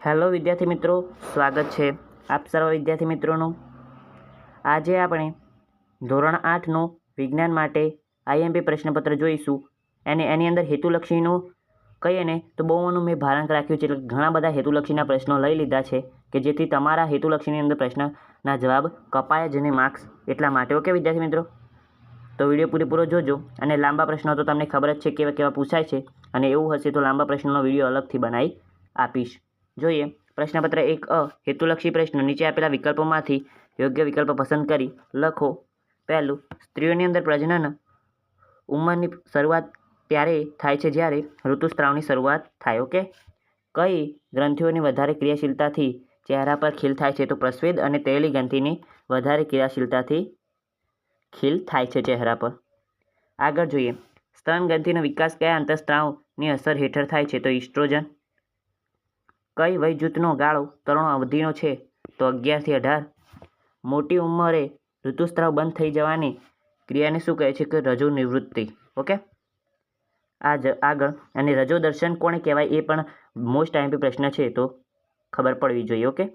Hello વિદ્યાર્થી મિત્રો, સ્વાગત છે આપ સર્વ વિદ્યાર્થી મિત્રોનું। આજે આપણે ધોરણ 8નું વિજ્ઞાન માટે આઈએમપી પ્રશ્નપત્ર જોઈશું અને એની અંદર હેતુલક્ષીનું કહીએ ને તો બહુનું મેં ભારાંક રાખ્યું છે, એટલે ઘણા બધા હેતુલક્ષીના પ્રશ્નો લઈ લીધા છે કે જેથી તમારા હેતુલક્ષીની અંદર પ્રશ્નના જવાબ કપાય જ નહીં માર્ક્સ એટલા માટે। ઓકે વિદ્યાર્થી મિત્રો, તો વિડીયો પૂરેપૂરો જોજો અને લાંબા પ્રશ્નો તો તમને ખબર જ છે કેવા કેવા પૂછાય છે, અને એવું હશે તો લાંબા પ્રશ્નોનો વિડીયો અલગથી બનાવી આપીશ। જોઈએ પ્રશ્નપત્ર 1 હેતુલક્ષી પ્રશ્નો। નીચે આપેલા વિકલ્પોમાંથી યોગ્ય વિકલ્પ પસંદ કરી લખો। પહેલું, સ્ત્રીઓની અંદર પ્રજનન ઉંમરની શરૂઆત ત્યારે થાય છે જ્યારે ઋતુસ્રાવની શરૂઆત થાય। ઓકે, કઈ ગ્રંથિઓની વધારે ક્રિયાશીલતાથી ચહેરા પર ખીલ થાય છે? તો પ્રસ્વેદ અને તૈલી ગ્રંથિની વધારે ક્રિયાશીલતાથી ખીલ થાય છે ચહેરા પર। આગળ જોઈએ, સ્તન ગ્રંથિનો વિકાસ કયા અંતઃસ્ત્રાવની અસર હેઠળ થાય છે? તો ઇસ્ટ્રોજન। કઈ વય જૂથનો ગાળો તરુણ અવધિનો છે? તો 11 થી 18। મોટી ઉંમરે ઋતુસ્રાવ બંધ થઈ જવાની ક્રિયાને શું કહે છે? કે રજો નિવૃત્તિ। ઓકે, આગળ, અને રજો દર્શન કોને કહેવાય? એ પણ મોસ્ટ આઈએમપી પ્રશ્ન છે, તો ખબર પડવી જોઈએ। ઓકે,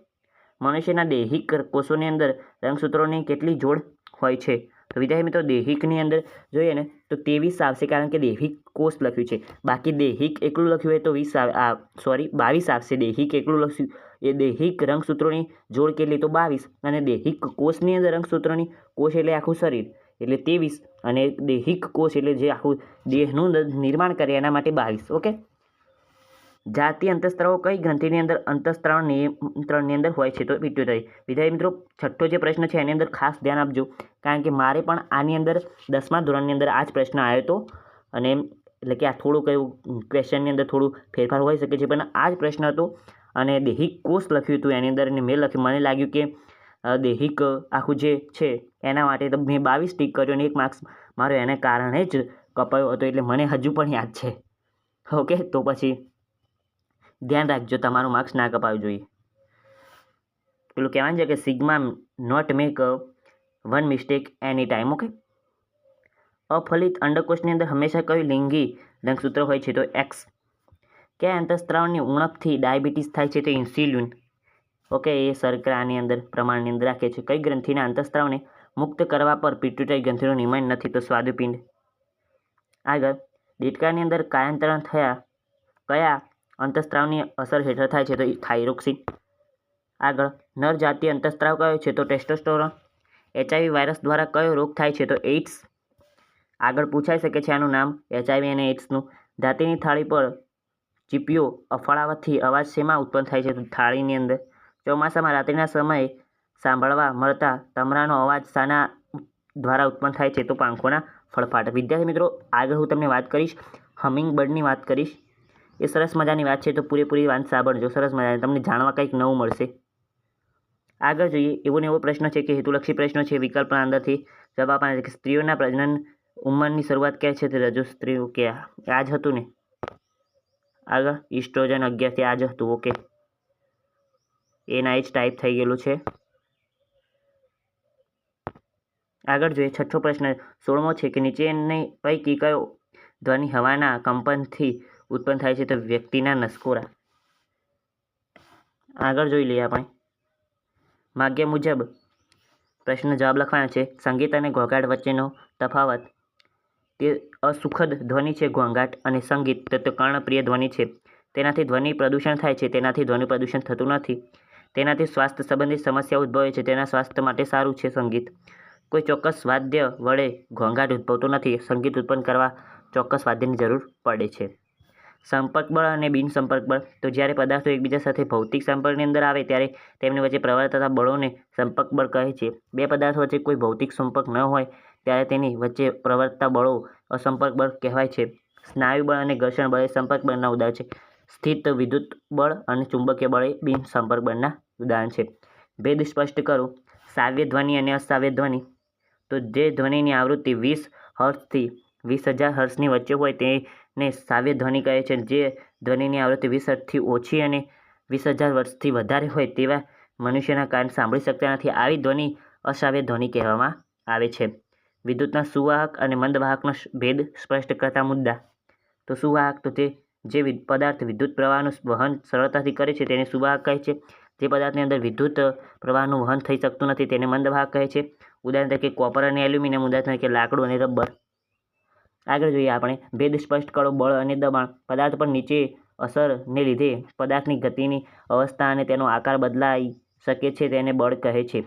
મનુષ્યના દૈહિક કોષોની અંદર રંગસૂત્રોની કેટલી જોડ હોય છે? તો વિદ્યાર્થી મિત્રો, દૈહિકની અંદર જોઈએ ને તો 23 આવશે, કારણ કે દૈહિક કોષ લખ્યું છે। બાકી દૈહિક એકલું લખ્યું હોય તો 22 આવશે। દૈહિક એકલું લખ્યું એ દૈહિક રંગસૂત્રોની જોડ કેટલી? તો 22। અને દૈહિક કોષની અંદર રંગસૂત્રોની કોષ એટલે આખું શરીર એટલે 23, અને દૈહિક કોષ એટલે જે આખું દેહનું નિર્માણ કરે એના માટે 22। ઓકે, જાતીય અંતઃસ્ત્રાવો કઈ ગ્રંથિની અંદર અંતઃસ્ત્રાવ નિયંત્રણની અંદર હોય છે? તો પિટ્યુટરી। વિદ્યાર્થી મિત્રો, છઠ્ઠો જે પ્રશ્ન છે એની અંદર ખાસ ધ્યાન આપજો, કારણ કે મારે પણ આની અંદર 10મા ધોરણની અંદર આ જ પ્રશ્ન આવ્યો હતો, અને એટલે કે આ થોડુંક એવું ક્વેશ્ચનની અંદર થોડું ફેરફાર હોઈ શકે છે, પણ આ જ પ્રશ્ન હતો અને દૈહિક કોષ લખ્યું હતું એની અંદર, અને મેં લખ્યું, મને લાગ્યું કે દૈહિક આખું જે છે એના માટે તો મેં 22 ટીક કર્યો, અને 1 માર્ક્સ મારો એને કારણે જ કપાયો હતો, એટલે મને હજુ પણ યાદ છે। ઓકે, તો પછી ધ્યાન રાખજો, તમારું માર્ક્સ ના કપાવવું જોઈએ। પેલું કહેવાનું છે કે sigma not make one mistake any time. Okay, અફલિત અંડકોષની અંદર હંમેશા કયું લિંગી રંગસૂત્ર હોય છે? તો એક્સ। કયા અંતઃસ્ત્રાવની ઉણપથી ડાયાબિટીસ થાય છે? તો ઇન્સ્યુલિન। ઓકે, એ શર્કરાની અંદર પ્રમાણની અંદર રાખે છે। કઈ ગ્રંથિના અંતઃસ્ત્રાવને મુક્ત કરવા પર પિટ્યુટરી ગ્રંથિનો નિયમન નથી? તો સ્વાદુપિંડ। આગળ, દેડકાની અંદર કાયાંતરણ થયા કયા અંતઃસ્ત્રાવની અસર હેઠળ થાય છે? તો થાઇરોક્સિન। આગળ, નર જાતીય અંતઃસ્ત્રાવ કયો છે? તો ટેસ્ટોસ્ટેરોન। HIV વાયરસ દ્વારા કયો રોગ થાય છે? તો એઇડ્સ। આગળ પૂછાઈ શકે છે આનું નામ HIV અને એઇડ્સનું। જાતિની થાળી પર ચીપિયો અફાળવાથી અવાજ શેમાં ઉત્પન્ન થાય છે? તો થાળીની અંદર। ચોમાસામાં રાત્રિના સમયે સાંભળવા મળતા તમરાનો અવાજ શાના દ્વારા ઉત્પન્ન થાય છે? તો પાંખોના ફળફાટ। વિદ્યાર્થી મિત્રો, આગળ હું તમને વાત કરીશ હમિંગ બર્ડની વાત કરીશ, એ સરસ મજાની વાત છે, તો પૂરેપૂરી વાત સાંભળજો, સરસ મજાની, તમને જાણવા કંઈક નવું મળશે। આગળ જોઈએ, એવો ને એવો પ્રશ્ન છે કે હેતુલક્ષી પ્રશ્નો છે, વિકલ્પના અંદરથી જવાબ આપવાના છે કે સ્ત્રીઓના પ્રજનન ઉંમરની શરૂઆત ક્યારે છે? તો રજો સ્ત્રીઓ કે આ જ હતું ને। આગળ, ઇસ્ટ્રોજન 11 થી આ જ હતું। ઓકે, એના જ ટાઈપ થઈ ગયેલું છે। આગળ જોઈએ, છઠ્ઠો પ્રશ્ન 16મો છે કે નીચેની પૈકી કયો ધ્વનિ હવાના કંપનથી ઉત્પન્ન થાય છે? તો વ્યક્તિના નસકોરા। આગળ જોઈ લઈએ આપણે માગ્યા મુજબ પ્રશ્ન જવાબ લખવાના છે। સંગીત અને ઘોંઘાટ વચ્ચેનો તફાવત, તે અસુખદ ધ્વનિ છે ઘોંઘાટ, અને સંગીત તો કર્ણપ્રિય ધ્વનિ છે। તેનાથી ધ્વનિ પ્રદૂષણ થાય છે, તેનાથી ધ્વનિ પ્રદૂષણ થતું નથી। તેનાથી સ્વાસ્થ્ય સંબંધિત સમસ્યાઓ ઉદ્ભવે છે, તેના સ્વાસ્થ્ય માટે સારું છે સંગીત। કોઈ ચોક્કસ વાદ્ય વડે ઘોંઘાટ ઉદ્ભવતો નથી, સંગીત ઉત્પન્ન કરવા ચોક્કસ વાદ્યની જરૂર પડે છે। સંપર્ક બળ અને બિનસંપર્ક બળ, તો જ્યારે પદાર્થો એકબીજા સાથે ભૌતિક સંપર્કની અંદર આવે ત્યારે તેમની વચ્ચે પ્રવર્તતા બળોને સંપર્ક બળ કહે છે। બે પદાર્થો વચ્ચે કોઈ ભૌતિક સંપર્ક ન હોય ત્યારે તેની વચ્ચે પ્રવર્તતા બળો અસંપર્ક બળ કહેવાય છે। સ્નાયુ બળ અને ઘર્ષણ બળ એ સંપર્ક બળના ઉદાહરણ છે। સ્થિત વિદ્યુત બળ અને ચુંબકીય બળ એ બિનસંપર્ક બળના ઉદાહરણ છે। ભેદ સ્પષ્ટ કરો, શ્રાવ્ય ધ્વનિ અને અશ્રાવ્ય ધ્વનિ, તો જે ધ્વનિની આવૃત્તિ 20 હર્ટ્ઝથી 20,000 હર્ટ્ઝની વચ્ચે હોય તેને શ્રાવ્ય ધ્વનિ કહે છે। જે ધ્વનિની આવૃત્તિ 20 હર્ટ્ઝથી ઓછી અને 20,000 હર્ટ્ઝથી વધારે હોય તેવા મનુષ્યના કાન સાંભળી શકતા નથી, આવી ધ્વનિ અશ્રાવ્ય ધ્વનિ કહેવામાં આવે છે। વિદ્યુતના સુવાહક અને મંદવાહકનો ભેદ સ્પષ્ટ કરતા મુદ્દા, તો સુવાહક તો તે જે પદાર્થ વિદ્યુત પ્રવાહનું વહન સરળતાથી કરે છે તેને સુવાહક કહે છે. જે પદાર્થની અંદર વિદ્યુત પ્રવાહનું વહન થઈ શકતું નથી તેને મંદવાહક કહે છે. ઉદાહરણ તરીકે કોપર અને એલ્યુમિનિયમ, ઉદાહરણ તરીકે લાકડું અને રબર. આગળ જોઈએ આપણે ભેદ સ્પષ્ટ કરો. બળ અને દબાણ. પદાર્થ પર નીચે અસરને લીધે પદાર્થની ગતિની અવસ્થા અને તેનો આકાર બદલાઈ શકે છે તેને બળ કહે છે.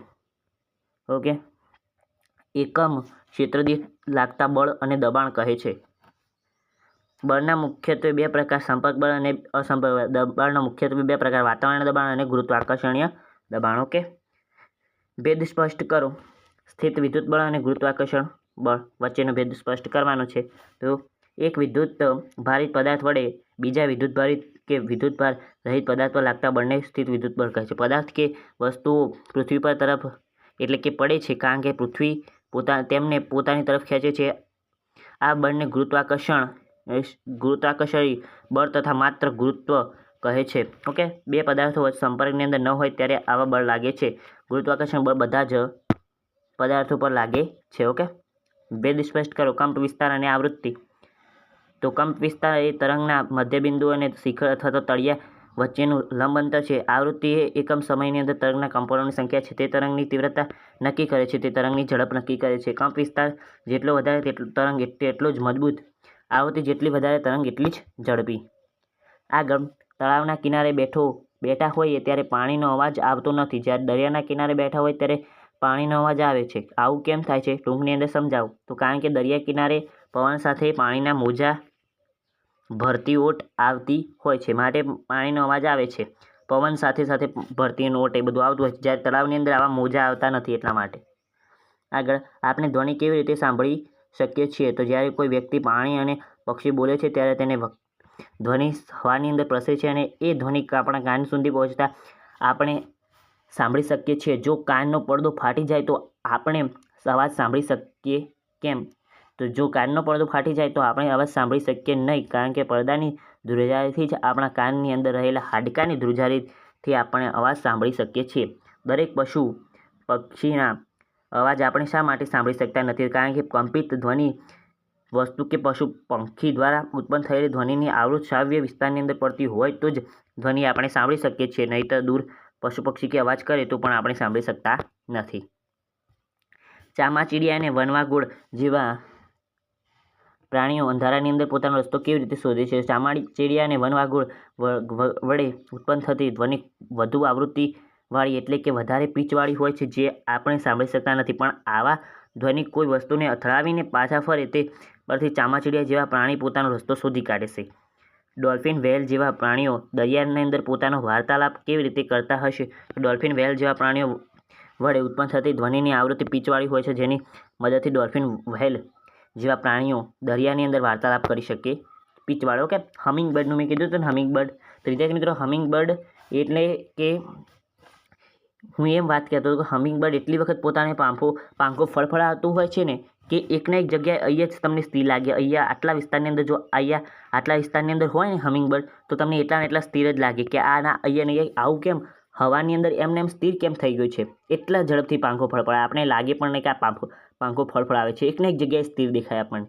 ઓકે, એકમ ક્ષેત્ર દીઠ લાગતા બળ અને દબાણ કહે છે. બળના મુખ્યત્વે બે પ્રકાર, સંપર્ક બળ અને અસંપર્ક બળ. દબાણના મુખ્યત્વે બે પ્રકાર, વાતાવરણીય દબાણ અને ગુરુત્વાકર્ષણીય દબાણ. ઓકે, ભેદ સ્પષ્ટ કરો. સ્થિત વિદ્યુત બળ અને ગુરુત્વાકર્ષણ બળ વચ્ચેનો ભેદ સ્પષ્ટ કરવાનો છે. તો એક વિદ્યુત ભારિત પદાર્થ વડે બીજા વિદ્યુત ભારિત કે વિદ્યુત ભાર રહિત પદાર્થ પર લાગતા બળને સ્થિત વિદ્યુત બળ કહે છે. પદાર્થ કે વસ્તુઓ પૃથ્વી પર તરફ એટલે કે પડે છે કારણ કે પૃથ્વી તેમને પોતાની તરફ ખેંચે છે. આ બળને ગુરુત્વાકર્ષણી બળ તથા માત્ર ગુરુત્વ કહે છે. ઓકે, બે પદાર્થો સંપર્કની અંદર ન હોય ત્યારે આવા બળ લાગે છે. ગુરુત્વાકર્ષણ બળ બધા જ પદાર્થો પર લાગે છે. ઓકે, ભેદ સ્પષ્ટ કરો. કંપ વિસ્તાર અને આવૃત્તિ. તો કંપ વિસ્તાર એ તરંગના મધ્યબિંદુ અને શિખર અથવા તો તળિયા વચ્ચેનું લંબ અંતર છે. આવૃત્તિ એ એકમ સમયની અંદર તરંગના કંપનોની સંખ્યા છે. તે તરંગની તીવ્રતા નક્કી કરે છે. તે તરંગની ઝડપ નક્કી કરે છે. કંપ વિસ્તાર જેટલો વધારે તરંગ એટલો જ મજબૂત. આવૃત્તિ જેટલી વધારે તરંગ એટલી જ ઝડપી. આગળ, તળાવના કિનારે બેઠા હોઈએ ત્યારે પાણીનો અવાજ આવતો નથી. જ્યારે દરિયાના કિનારે બેઠા હોય ત્યારે પાણીનો અવાજ આવે છે. આવું કેમ થાય છે? ટૂંકની અંદર સમજાવો. તો કારણ કે દરિયા કિનારે પવન સાથે પાણીના મોજા ભરતી ઓટ આવતી હોય છે માટે પાણીનો અવાજ આવે છે. પવન સાથે સાથે ભરતી ઓટ એ બધું આવતું હોય છે. જ્યારે તળાવની અંદર આવા મોજા આવતા નથી એટલા માટે. આગળ, આપણે ધ્વનિ કેવી રીતે સાંભળી શકીએ છીએ? તો જ્યારે કોઈ વ્યક્તિ, પ્રાણી અને પક્ષી બોલે છે ત્યારે તેને ધ્વનિ હવાની અંદર પ્રસરે છે અને એ ધ્વનિ આપણા કાન સુધી પહોંચતા આપણે સાંભળી શકીએ છીએ. જો કાનનો પડદો ફાટી જાય તો આપણે અવાજ સાંભળી શકીએ કેમ? તો જો કાનનો પડદો ફાટી જાય તો આપણે અવાજ સાંભળી શકીએ નહીં, કારણ કે પડદાની ધ્રુજારીથી જ આપણા કાનની અંદર રહેલા હાડકાની ધ્રુજારીથી આપણે અવાજ સાંભળી શકીએ છીએ. દરેક પશુ પક્ષીના અવાજ આપણે શા માટે સાંભળી શકતા નથી? કારણ કે કંપિત ધ્વનિ વસ્તુ કે પશુ પંખી દ્વારા ઉત્પન્ન થયેલી ધ્વનિની આવૃત શ્રાવ્ય વિસ્તારની અંદર પડતી હોય તો જ ધ્વનિ આપણે સાંભળી શકીએ છીએ, નહીંતર દૂર પશુ પક્ષી કે અવાજ કરે તો પણ આપણે સાંભળી શકતા નથી. ચામાચીડિયા અને વનવાઘોડ જેવા પ્રાણીઓ અંધારાની અંદર પોતાનો રસ્તો કેવી રીતે શોધે છે? ચામાચીડિયા અને વનવાઘોડ વડે ઉત્પન્ન થતી ધ્વનિ વધુ આવૃત્તિવાળી એટલે કે વધારે પીચવાળી હોય છે જે આપણે સાંભળી શકતા નથી. પણ આવા ધ્વનિ કોઈ વસ્તુને અથડાવીને પાછા ફરે તે પરથી ચામાચીડિયા જેવા પ્રાણી પોતાનો રસ્તો શોધી કાઢે છે. ડોલ્ફિન, વ્હેલ જેવા પ્રાણીઓ દરિયાની અંદર પોતાનો વાર્તાલાપ કેવી રીતે કરતા હશે? ડોલ્ફિન, વ્હેલ જેવા પ્રાણીઓ વડે ઉત્પન્ન થતી ધ્વનિની આવૃત્તિ પીચવાળી હોય છે જેની મદદથી ડોલ્ફિન, વ્હેલ જેવા પ્રાણીઓ દરિયાની અંદર વાર્તાલાપ કરી શકે. પીચવાળો. ઓકે, હમિંગબર્ડનું મેં કીધું હતું ને, હમિંગબર્ડ. તો વિદ્યાર્થી મિત્રો, હમિંગબર્ડ એટલે કે હું એમ વાત કહેતો હતો કે હમિંગબર્ડ એટલી વખત પોતાને પાંખો ફળફળાતું હોય છે ને કે એકના એક જગ્યાએ અહીંયા જ તમને સ્થિર લાગે. અહીંયા આટલા વિસ્તારની અંદર, જો અહીંયા આટલા વિસ્તારની અંદર હોય ને હમિંગબર્ડ, તો તમને એટલા ને એટલા સ્થિર જ લાગે કે અહીંયા નહીં. આવું કેમ? હવાની અંદર એમને એમ સ્થિર કેમ થઈ ગયું છે? એટલા ઝડપથી પાંખો ફળફળાય. આપણે લાગે પણ નહીં કે આ પાંખો ફળફળાવે છે. એકને એક જગ્યાએ સ્થિર દેખાય આપણને.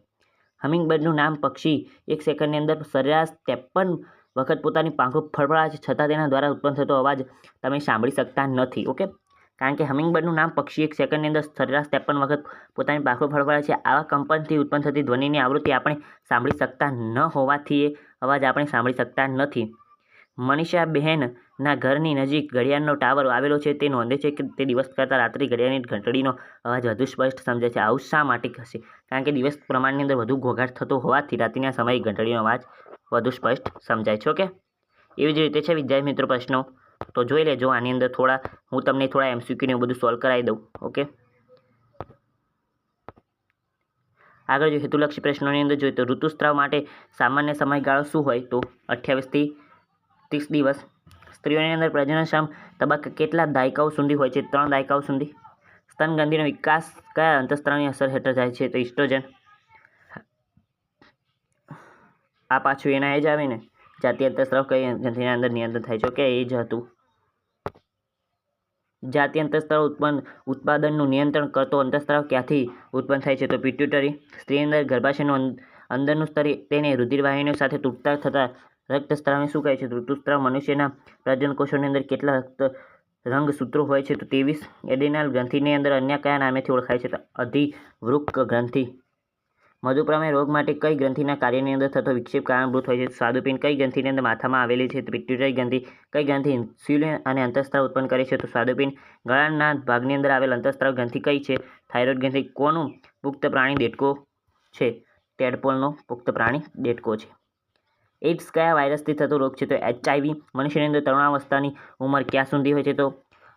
હમિંગબર્ડનું નામ પક્ષી એક સેકન્ડની અંદર સરેરાશ 53 વખત પોતાની પાંખો ફળફળાવે છે, છતાં તેના દ્વારા ઉત્પન્ન થતો અવાજ તમે સાંભળી શકતા નથી. ઓકે, કારણ કે હમિંગબર્ડનું નામ પક્ષી એક સેકન્ડની અંદર સરેરાશ 53 વખત પોતાની પાંખો ફળફળાવે છે. આવા કંપનથી ઉત્પન્ન થતી ધ્વનિની આવૃત્તિ આપણે સાંભળી શકતા ન હોવાથી એ અવાજ આપણે સાંભળી શકતા નથી. મનીષાબહેનના ઘરની નજીક ઘડિયાળનો ટાવર આવેલો છે. તે નોંધે છે કે તે દિવસ કરતાં રાત્રે ઘડિયાળની ઘંટડીનો અવાજ વધુ સ્પષ્ટ સમજાય છે. આવું શા માટે હશે? કારણ કે દિવસ પ્રમાણની અંદર વધુ ઘોંઘાટ થતો હોવાથી રાત્રિના સમયે ઘંટડીનો અવાજ વધુ સ્પષ્ટ સમજાય છે. ઓકે, એવી જ રીતે છે વિદ્યાર્થી મિત્રો પ્રશ્નો, તો જોઈ લેજો. આની અંદર હું તમને થોડા MCQ બધું સોલ્વ કરાવી દઉં. ઓકે, આગળ જો હેતુલક્ષી પ્રશ્નોની અંદર જોઈએ તો ઋતુસ્રાવ માટે સામાન્ય સમયગાળો શું હોય? તો 28 થી 30 દિવસ. સ્ત્રીઓની અંદર પ્રજનનક્ષમ તબક્કા કેટલા દાયકાઓ સુધી હોય છે? 3 દાયકાઓ સુધી. સ્તનગ્રંથિનો વિકાસ કયા અંતઃસ્ત્રાવની અસર હેઠળ થાય છે? તો ઇસ્ટ્રોજન. આ પાછું એના એ જ આવે ને, જાતીય અંતઃસ્ત્રાવ કઈ ગ્રંથિના અંદર નિયંત્રણ થાય છે? ઓકે, એ જ હતું. જાતીય અંતઃસ્ત્રાવ ઉત્પાદનનું નિયંત્રણ કરતો અંતઃસ્ત્રાવ ક્યાંથી ઉત્પન્ન થાય છે? તો પિટ્યુટરી. સ્ત્રીની અંદર ગર્ભાશયનું અંદરનું સ્તર તેને રુધિરવાહિનીઓ સાથે તૂટતા થતા રક્તસ્રાવને શું કહે છે? ઋતુસ્રાવ મનુષ્યના પ્રજનન કોષોની અંદર કેટલા રંગસૂત્રો હોય છે? તો 23. એડ્રીનલ ગ્રંથિની અંદર અન્ય કયા નામેથી ઓળખાય છે? તો અધિવૃક્ક ગ્રંથિ. મધુપ્રમેહ રોગ માટે કઈ ગ્રંથિના કાર્યની અંદર થતો વિક્ષેપ કારણભૂત હોય છે? સ્વાદુપિંડ. કઈ ગ્રંથિની અંદર માથામાં આવેલી છે? તો પિટ્યુટરી ગ્રંથિ. કઈ ગ્રંથિ ઇન્સ્યુલિન અને અંતઃસ્રાવ ઉત્પન્ન કરે છે? તો સ્વાદુપિંડ. ગળાના ભાગની અંદર આવેલ અંતઃસ્રાવ ગ્રંથિ કઈ છે? થાઇરોઇડ ગ્રંથિ. કોનું પુખ્ત પ્રાણી દેડકો છે? ટેડપોલનો પુખ્ત પ્રાણી દેડકો છે. એઇડ્સ કયા વાયરસથી થતો રોગ છે? તો HIV. મનુષ્યની અંદર તરુણાવસ્થાની ઉંમર ક્યાં સુધી હોય છે? તો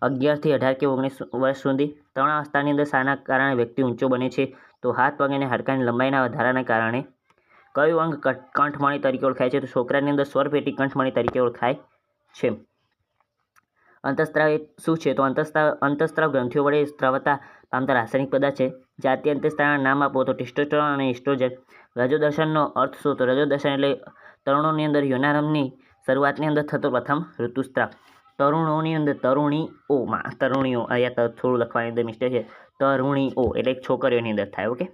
11 થી 18 કે 19 વર્ષ સુધી. તરુણાવસ્થાની અંદર શાના કારણે વ્યક્તિ ઊંચો બને છે? તો હાથ પગ અને હાડકાની લંબાઈના વધારાના કારણે. કયું અંગ કંઠમણી તરીકે ઓળખાય છે? તો છોકરાની અંદર સ્વરપેટી કંઠમણી તરીકે ઓળખાય છે. અંતઃસ્રાવ એ શું છે? તો અંતઃસ્રાવ ગ્રંથિઓ વડે સ્ત્રાવતા પામતા રાસાયણિક પદાર્થ છે. જાતીય અંતઃસ્રાવના નામ આપો. તો ટેસ્ટોસ્ટેરોન અને એસ્ટ્રોજન. રજોદર્શનનો અર્થ શું? તો રજોદર્શન એટલે તરુણોની અંદર યૌનારંભની શરૂઆતની અંદર થતો પ્રથમ ઋતુસ્રાવ. તરુણોની અંદર તરુણીઓ અહીંયા થોડું લખવાની અંદર મિસ્ટેક છે. તરુણીઓ એટલે છોકરીઓની અંદર થાય. ઓકે.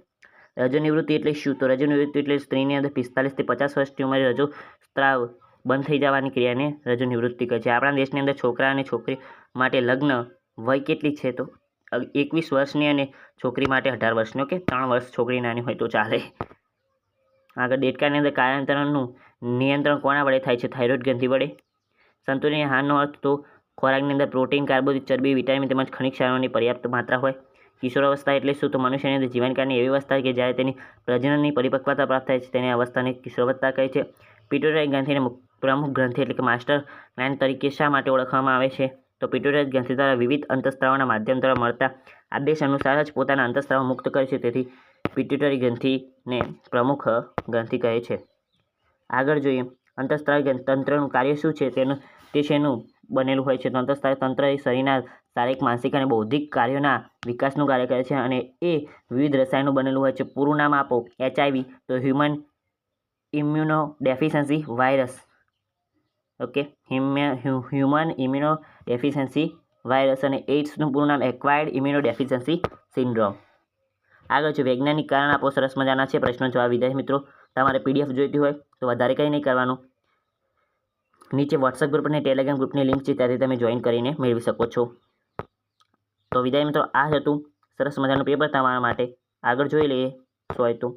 રજોનિવૃત્તિ એટલે શું? તો રજોનિવૃત્તિ એટલે સ્ત્રીની અંદર 45 થી 50 વર્ષની ઉંમરે રજોસ્રાવ બંધ થઈ જવાની ક્રિયાને રજોનિવૃત્તિ કહે છે. આપણા દેશની અંદર છોકરા અને છોકરી માટે લગ્ન વય કેટલી છે? તો 21 વર્ષની અને છોકરી માટે 18 વર્ષની. ઓકે. 3 વર્ષ છોકરી નાની હોય તો ચાલે. આગળ દેડકાની અંદર કાયાંતરણનું નિયંત્રણ કોના વડે થાય છે? થાઇરોઇડ ગ્રંથિ વડે. સંતુલિત આહારનો અર્થ તો ખોરાકની અંદર પ્રોટીન, કાર્બોદિત, ચરબી, વિટામિન તેમજ ખનિજ ક્ષારોની પર્યાપ્ત માત્રા હોય. કિશોરાવસ્થા એટલે શું? તો મનુષ્યની અંદર જીવનકાળની એવી અવસ્થા કે જ્યારે તેની પ્રજનનની પરિપક્વતા પ્રાપ્ત થાય છે તેની અવસ્થાને કિશોરાવસ્થા કહે છે. પિટ્યુટરી ગ્રંથિને પ્રમુખ ગ્રંથિ એટલે કે માસ્ટર ગ્લેન્ડ તરીકે શા માટે ઓળખવામાં આવે છે? તો પિટ્યુટરી ગ્રંથિ દ્વારા વિવિધ અંતઃસ્રાવના માધ્યમ દ્વારા મળતા આદેશ અનુસાર જ પોતાના અંતઃસ્રાવ મુક્ત કરે છે. તેથી પિટ્યુટરી ગ્રંથિને પ્રમુખ ગ્રંથિ કહે છે. આગળ જોઈએ અંતઃસ્રાવ તંત્રનું કાર્ય શું છે? તે શેનું બનેલું હોય છે? તો અંતઃસ્રાવ તંત્ર એ શરીરના શારીરિક, માનસિક અને બૌદ્ધિક કાર્યોના વિકાસનું કાર્ય કરે છે અને એ વિવિધ રસાયણો બનેલું હોય છે. પૂરું નામ આપો. HIV તો human immunodeficiency virus. Okay. Human immunodeficiency virus. અને એઇડ્સનું પૂરું નામ એક્વાયર્ડ ઇમ્યુનોડેફિશિયન્સી સિન્ડ્રોમ. આગળ છે વૈજ્ઞાનિક કારણ આપો. સરસ મજાના છે પ્રશ્નો જવાબ. વિદ્યાર્થી મિત્રો તમારે PDF જોઈતી હોય તો વધારે કંઈ નહીં કરવાનું. નીચે વોટ્સએપ ગ્રુપ અને ટેલિગ્રામ ગ્રુપની લિંક છે, ત્યાંથી તમે જોઈન કરીને મેળવી શકો છો. તો વિદ્યાર્થી મિત્રો આ હતું સરસ મજાનું પેપર તમારા માટે. આગળ જોઈ લઈએ શું હોય તો.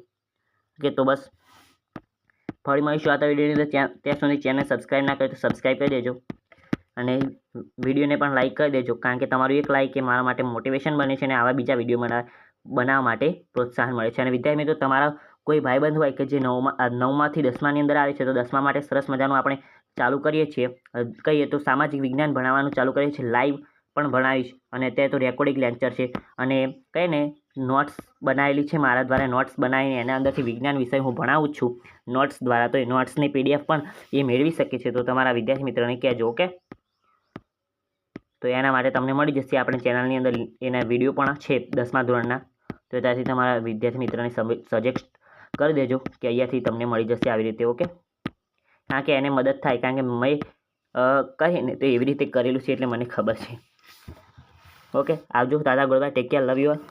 ઓકે. તો બસ ફરી મળીશું આવતા વિડીયોની અંદર. ત્યાં સુધી ચેનલ સબસ્ક્રાઈબ ના કરી તો સબસ્ક્રાઈબ કરી દેજો અને વિડીયોને પણ લાઇક કરી દેજો, કારણ કે તમારું એક લાઇક એ મારા માટે મોટિવેશન બને છે અને આવા બીજા વિડીયો બનાવવા માટે પ્રોત્સાહન મળે છે. અને વિદ્યાર્થી મિત્રો તમારા કોઈ ભાઈબંધ હોય કે જે 9માથી 10માની અંદર આવે છે તો 10મા માટે સરસ મજાનું આપણે ચાલુ કરીએ છીએ. કહીએ તો સામાજિક વિજ્ઞાન ભણાવવાનું ચાલુ કરીએ છીએ. લાઈવ પણ ભણાવીશ અને અત્યારે તો રેકોર્ડિંગ લેક્ચર છે અને કહીને નોટ્સ બનાવેલી છે મારા દ્વારા. નોટ્સ બનાવીને એના અંદરથી વિજ્ઞાન વિષય હું ભણાવું જ છું નોટ્સ દ્વારા. તો એ નોટ્સની PDF પણ એ મેળવી શકે છે. તો તમારા વિદ્યાર્થી મિત્રોને કહેજો. ઓકે. તો એના માટે તમને મળી જશે આપણી ચેનલની અંદર. એના વિડીયો પણ છે 10મા ધોરણના. તો ત્યાંથી તમારા વિદ્યાર્થી મિત્રોને સજેસ્ટ કરી દેજો કે અહીંયાથી તમને મળી જશે આવી રીતે. ઓકે. કારણ કે એને મદદ થાય, કારણ કે મેં કહીને તો એવી રીતે કરેલું છે એટલે મને ખબર છે. ઓકે. આવજો. દાદા ગોળભાઈ. Take care. Love you all.